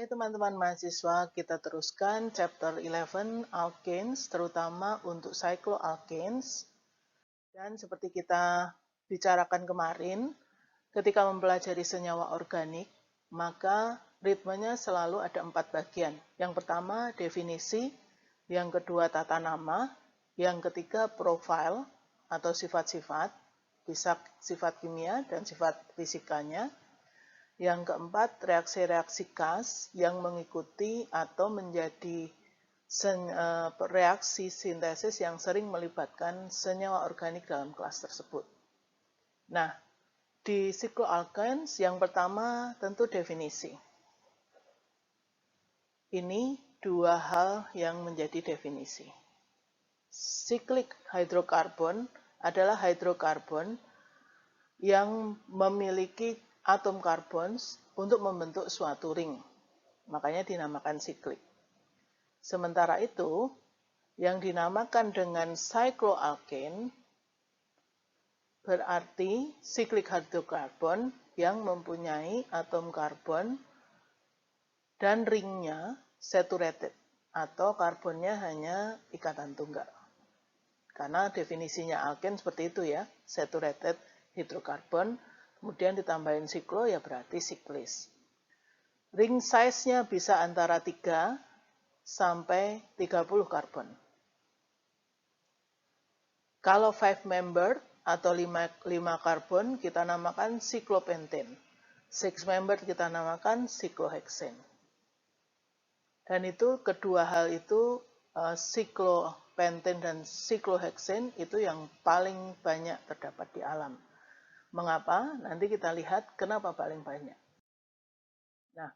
Hai teman-teman mahasiswa, kita teruskan chapter 11 alkanes, terutama untuk cycloalkanes. Dan seperti kita bicarakan kemarin, ketika mempelajari senyawa organik, maka ritmenya selalu ada 4 bagian. Yang pertama definisi, yang kedua tata nama, yang ketiga profil atau sifat-sifat, bisa sifat kimia dan sifat fisikanya. Yang keempat, reaksi-reaksi khas yang mengikuti atau menjadi reaksi sintesis yang sering melibatkan senyawa organik dalam kelas tersebut. Nah, di cycloalkanes yang pertama tentu definisi. Ini dua hal yang menjadi definisi. Cyclic hydrocarbon adalah hidrokarbon yang memiliki atom karbon untuk membentuk suatu ring. Makanya dinamakan siklik. Sementara itu, yang dinamakan dengan cycloalkane berarti siklik hidrokarbon yang mempunyai atom karbon dan ringnya saturated atau karbonnya hanya ikatan tunggal. Karena definisinya alkane seperti itu ya, saturated hidrokarbon, kemudian ditambahin siklo ya berarti siklis. Ring size-nya bisa antara 3 sampai 30 karbon. Kalau 5 member atau 5 karbon kita namakan cyclopentane. 6 member kita namakan cyclohexane. Dan itu kedua hal itu cyclopentane dan cyclohexane itu yang paling banyak terdapat di alam. Mengapa? Nanti kita lihat kenapa paling banyak. Nah,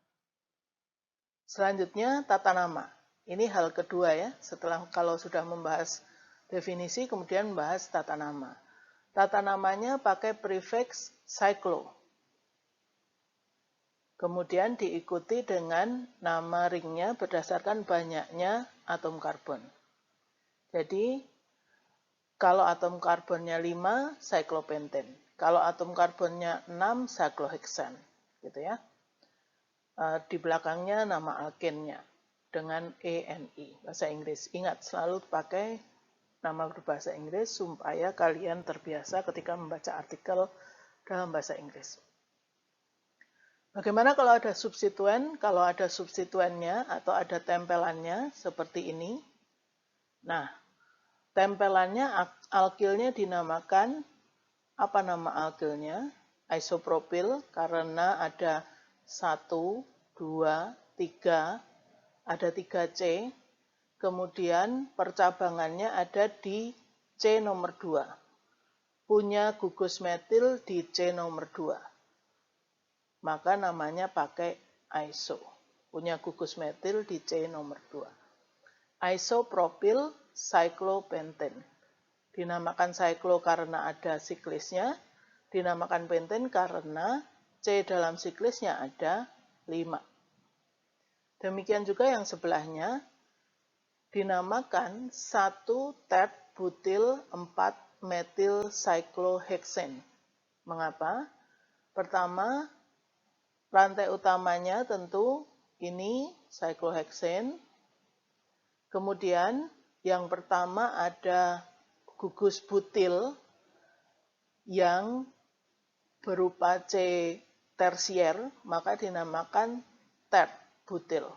selanjutnya tata nama. Ini hal kedua ya, setelah kalau sudah membahas definisi, kemudian membahas tata nama. Tata namanya pakai prefix cyclo. Kemudian diikuti dengan nama ringnya berdasarkan banyaknya atom karbon. Jadi, kalau atom karbonnya 5, cyclopentane. Kalau atom karbonnya 6, cyclohexane. Gitu ya. Di belakangnya nama alkennya dengan ENI, bahasa Inggris. Ingat, selalu pakai nama berbahasa Inggris supaya kalian terbiasa ketika membaca artikel dalam bahasa Inggris. Bagaimana kalau ada substituen? Kalau ada substituennya atau ada tempelannya seperti ini. Nah, tempelannya alkilnya dinamakan, apa nama alkilnya? Isopropil karena ada 1, 2, 3, ada 3C. Kemudian percabangannya ada di C nomor 2. Punya gugus metil di C nomor 2. Maka namanya pakai iso. Punya gugus metil di C nomor 2. Isopropyl cyclopentane. Dinamakan cyclo karena ada siklisnya, dinamakan pentane karena C dalam siklisnya ada 5. Demikian juga yang sebelahnya, dinamakan 1 butyl 4 methyl cyclohexane. Mengapa? Pertama, rantai utamanya tentu ini cyclohexane. Kemudian yang pertama ada gugus butil yang berupa C tersier, maka dinamakan tert butil.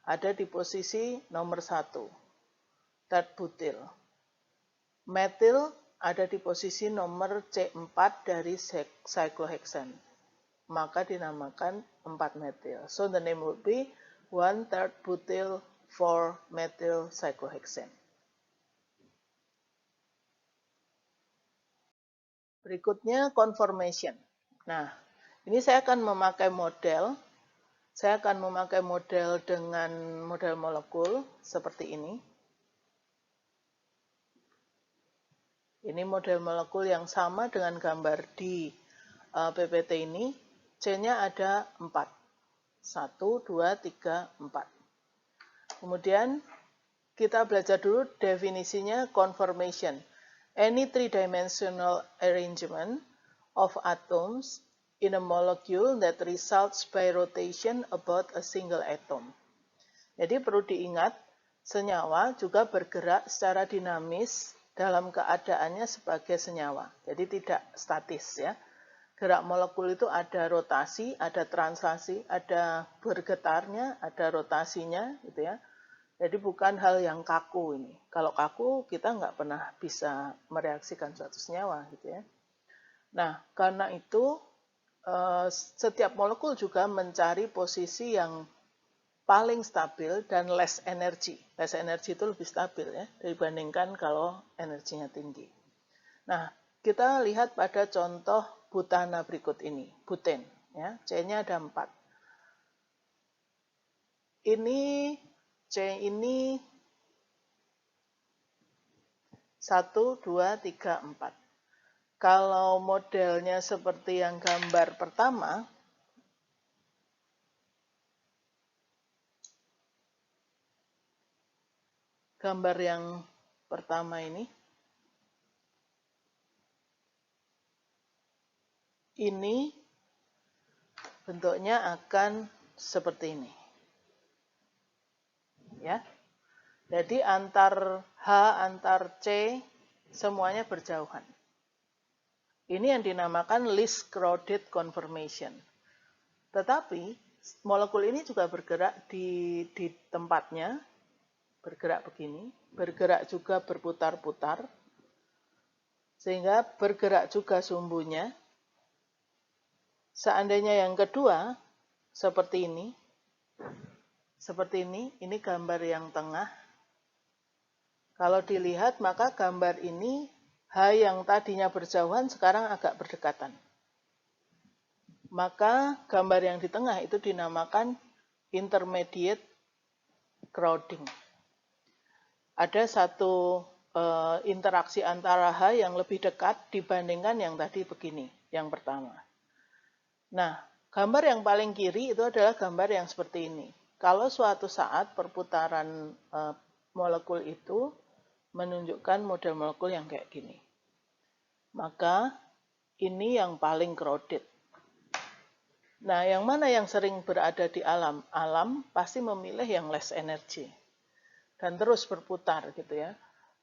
Ada di posisi nomor 1, tert butil. Metil ada di posisi nomor C4 dari cyclohexane. Maka dinamakan 4 metil. So the name would be 1/3 butyl 4 methyl cyclohexane. Berikutnya conformation. Nah, ini saya akan memakai model. Saya akan memakai model dengan model molekul seperti ini. Ini model molekul yang sama dengan gambar di PPT ini. C-nya ada 4. 1, 2, 3, 4. Kemudian kita belajar dulu definisinya conformation. Any three-dimensional arrangement of atoms in a molecule that results by rotation about a single atom. Jadi perlu diingat, senyawa juga bergerak secara dinamis dalam keadaannya sebagai senyawa. Jadi tidak statis ya. Gerak molekul itu ada rotasi, ada translasi, ada bergetarnya, ada rotasinya gitu ya. Jadi bukan hal yang kaku ini. Kalau kaku kita nggak pernah bisa mereaksikan suatu senyawa gitu ya. Nah, karena itu setiap molekul juga mencari posisi yang paling stabil dan less energy. Less energy itu lebih stabil ya dibandingkan kalau energinya tinggi. Nah, kita lihat pada contoh butana berikut ini, buten ya. C-nya ada 4. Ini C ini 1, 2, 3, 4. Kalau modelnya seperti yang gambar pertama, gambar yang pertama ini bentuknya akan seperti ini. Ya. Jadi antar H, antar C semuanya berjauhan. Ini yang dinamakan least crowded conformation. Tetapi molekul ini juga bergerak di tempatnya, bergerak begini, bergerak juga berputar-putar, sehingga bergerak juga sumbunya. Seandainya yang kedua, seperti ini gambar yang tengah. Kalau dilihat, maka gambar ini, H yang tadinya berjauhan, sekarang agak berdekatan. Maka gambar yang di tengah itu dinamakan intermediate crowding. Ada satu interaksi antara H yang lebih dekat dibandingkan yang tadi begini, yang pertama. Nah, gambar yang paling kiri itu adalah gambar yang seperti ini. Kalau suatu saat perputaran molekul itu menunjukkan model molekul yang kayak gini, maka ini yang paling crowded. Nah, yang mana yang sering berada di alam? Alam pasti memilih yang less energy. Dan terus berputar gitu ya.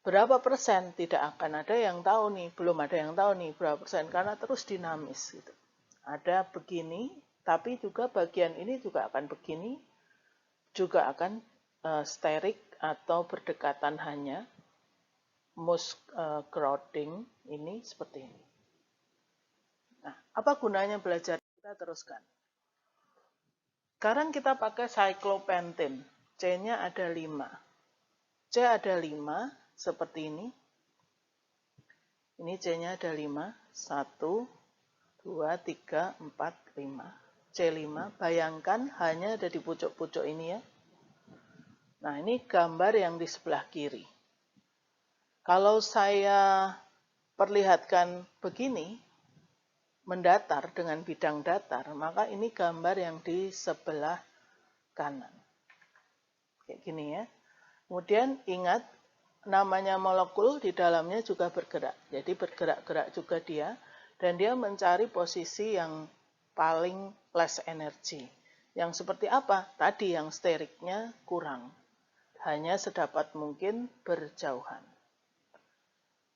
Berapa persen? Tidak akan ada yang tahu nih, belum ada yang tahu nih berapa persen, karena terus dinamis gitu. Ada begini, tapi juga bagian ini juga akan begini, juga akan steric atau berdekatan hanya. Most crowding ini seperti ini. Nah, apa gunanya belajar? Kita teruskan. Sekarang kita pakai cyclopentane. C-nya ada 5. C ada 5, seperti ini. Ini C-nya ada 5. 1, 2, 3, 4, 5. C5, bayangkan hanya ada di pucuk-pucuk ini ya. Nah, ini gambar yang di sebelah kiri. Kalau saya perlihatkan begini, mendatar dengan bidang datar, maka ini gambar yang di sebelah kanan. Kayak gini ya. Kemudian ingat, namanya molekul di dalamnya juga bergerak. Jadi bergerak-gerak juga dia, dan dia mencari posisi yang paling less energy. Yang seperti apa? Tadi yang steriknya kurang. Hanya sedapat mungkin berjauhan.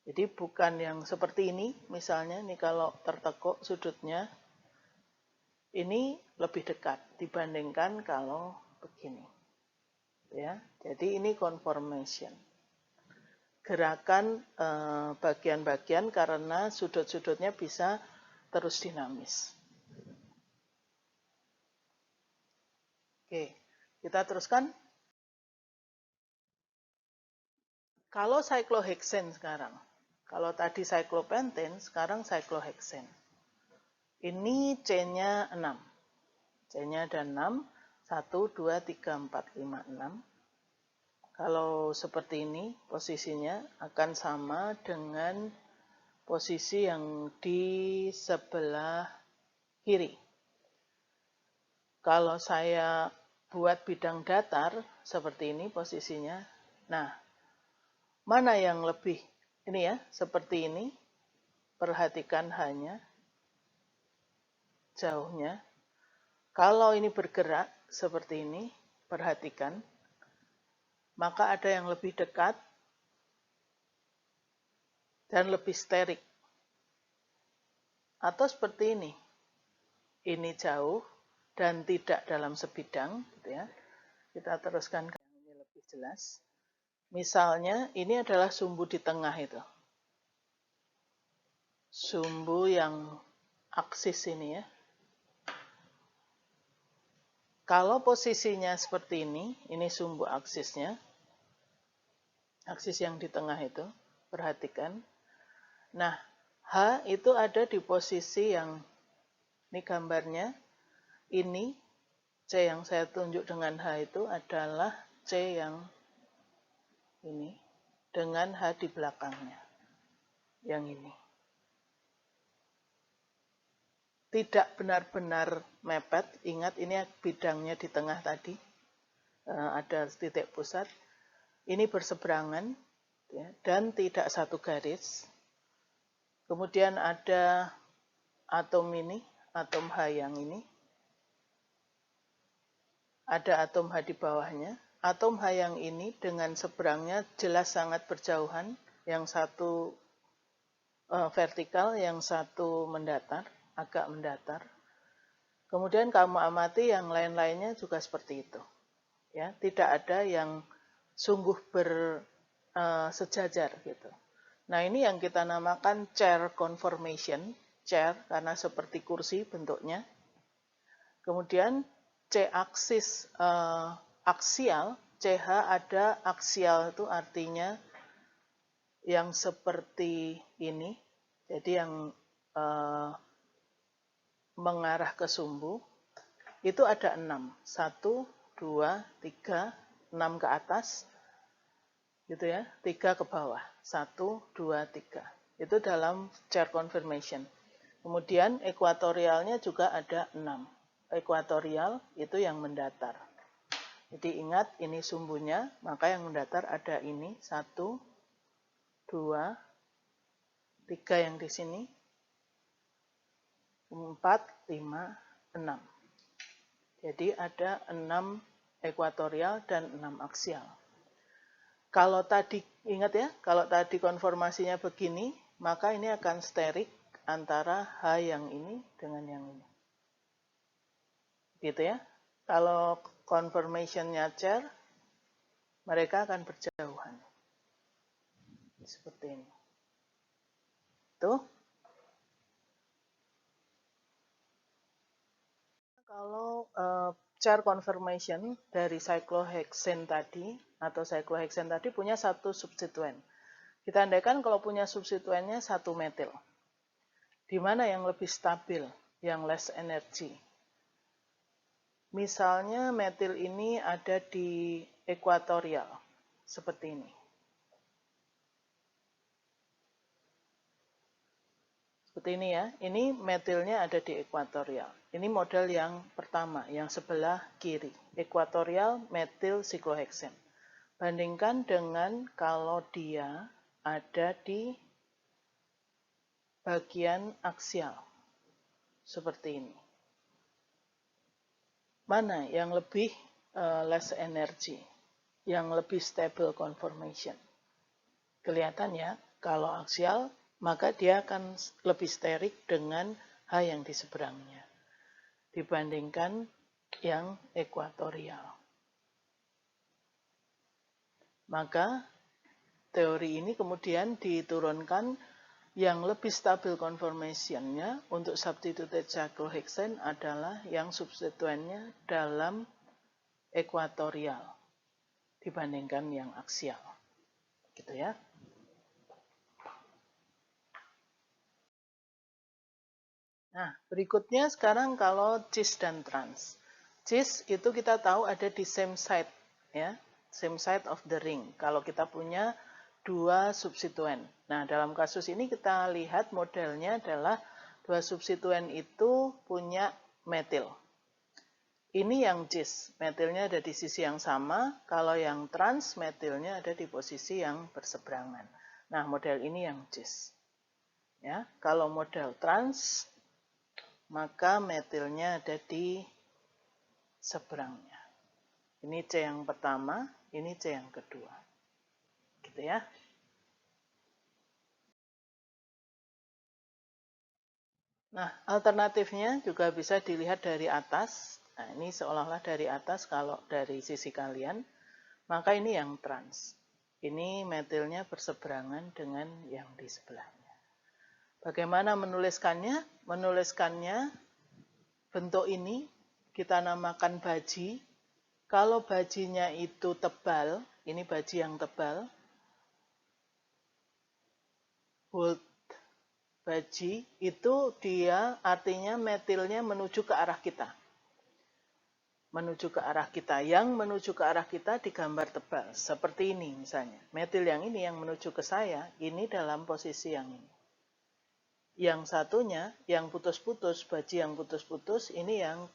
Jadi bukan yang seperti ini, misalnya ini kalau tertekuk sudutnya, ini lebih dekat dibandingkan kalau begini. Ya, jadi ini conformation. Gerakan bagian-bagian karena sudut-sudutnya bisa terus dinamis. Oke, kita teruskan. Kalau cyclohexane sekarang, kalau tadi cyclopentane, sekarang cyclohexane. Ini C-nya 6. C-nya ada 6. 1, 2, 3, 4, 5, 6. Kalau seperti ini, posisinya akan sama dengan posisi yang di sebelah kiri. Kalau saya buat bidang datar, seperti ini posisinya. Nah, mana yang lebih? Ini ya, seperti ini. Perhatikan hanya. jauhnya. Kalau ini bergerak seperti ini, perhatikan, maka ada yang lebih dekat dan lebih sterik. Atau seperti ini jauh dan tidak dalam sebidang, gitu ya. Kita teruskan ke yang ini lebih jelas. Misalnya, ini adalah sumbu di tengah itu. Sumbu yang aksis ini ya. Kalau posisinya seperti ini sumbu aksisnya, aksis yang di tengah itu, perhatikan. Nah, H itu ada di posisi yang, ini gambarnya, ini, C yang saya tunjuk dengan H itu adalah C yang ini, dengan H di belakangnya, yang ini. Tidak benar-benar mepet, ingat ini bidangnya di tengah tadi, ada titik pusat, ini berseberangan, ya, dan tidak satu garis. Kemudian ada atom ini, atom H yang ini, ada atom H di bawahnya. Atom H yang ini dengan seberangnya jelas sangat berjauhan, yang satu vertikal, yang satu mendatar, agak mendatar. Kemudian kamu amati yang lain-lainnya juga seperti itu. Ya, tidak ada yang sungguh bersejajar gitu. Nah, ini yang kita namakan chair conformation, chair karena seperti kursi bentuknya. Kemudian C aksis aksial, CH ada aksial itu artinya yang seperti ini. Jadi yang mengarah ke sumbu, itu ada 6. 1, 2, 3, 6 ke atas, gitu ya, 3 ke bawah. 1, 2, 3. Itu dalam chair confirmation. Kemudian ekuatorialnya juga ada 6. Ekuatorial itu yang mendatar. Jadi ingat, ini sumbunya, maka yang mendatar ada ini, 1, 2, 3 yang di sini, 4, 5, 6. Jadi ada 6 ekuatorial dan 6 aksial. Kalau tadi, ingat ya, kalau tadi konformasinya begini, maka ini akan sterik antara H yang ini dengan yang ini. Gitu ya. Kalau conformation-nya chair, mereka akan berjauhan. Seperti ini. Tuh. Kalau chair confirmation dari cyclohexane tadi, atau cyclohexane tadi punya satu substituen. Kita andaikan kalau punya substituennya satu metil. Di mana yang lebih stabil, yang less energy? Misalnya metil ini ada di ekuatorial, seperti ini. Seperti ini ya, ini metilnya ada di ekuatorial. Ini model yang pertama, yang sebelah kiri. Ekuatorial metil sikloheksen. Bandingkan dengan kalau dia ada di bagian aksial. Seperti ini. Mana yang lebih less energy? Yang lebih stable conformation? Kelihatan ya, kalau aksial maka dia akan lebih sterik dengan H yang di seberangnya dibandingkan yang ekuatorial. Maka teori ini kemudian diturunkan yang lebih stabil conformation-nya untuk substituted cyclohexane adalah yang substituennya dalam ekuatorial dibandingkan yang aksial. Gitu ya. Nah, berikutnya sekarang kalau cis dan trans. Cis itu kita tahu ada di same side, ya, same side of the ring. Kalau kita punya dua substituen. Nah, dalam kasus ini kita lihat modelnya adalah dua substituen itu punya metil. Ini yang cis, metilnya ada di sisi yang sama. Kalau yang trans, metilnya ada di posisi yang berseberangan. Nah, model ini yang cis. Ya, kalau model trans maka metilnya ada di seberangnya. Ini C yang pertama, ini C yang kedua. Gitu ya. Nah, alternatifnya juga bisa dilihat dari atas. Nah, ini seolah-olah dari atas kalau dari sisi kalian, maka ini yang trans. Ini metilnya berseberangan dengan yang di sebelahnya. Bagaimana menuliskannya? Menuliskannya bentuk ini kita namakan baji. Kalau bajinya itu tebal, ini baji yang tebal, bold baji, itu dia artinya metilnya menuju ke arah kita. Menuju ke arah kita. Yang menuju ke arah kita digambar tebal. Seperti ini misalnya. Metil yang ini yang menuju ke saya, ini dalam posisi yang ini. Yang satunya, yang putus-putus, baji yang putus-putus, ini yang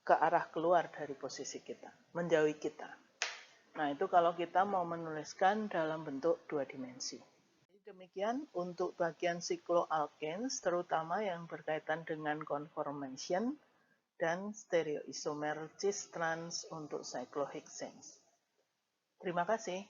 ke arah keluar dari posisi kita. Menjauhi kita. Nah, itu kalau kita mau menuliskan dalam bentuk 2 dimensi. Demikian untuk bagian cycloalkanes, terutama yang berkaitan dengan conformation dan stereoisomer cis trans untuk cyclohexanes. Terima kasih.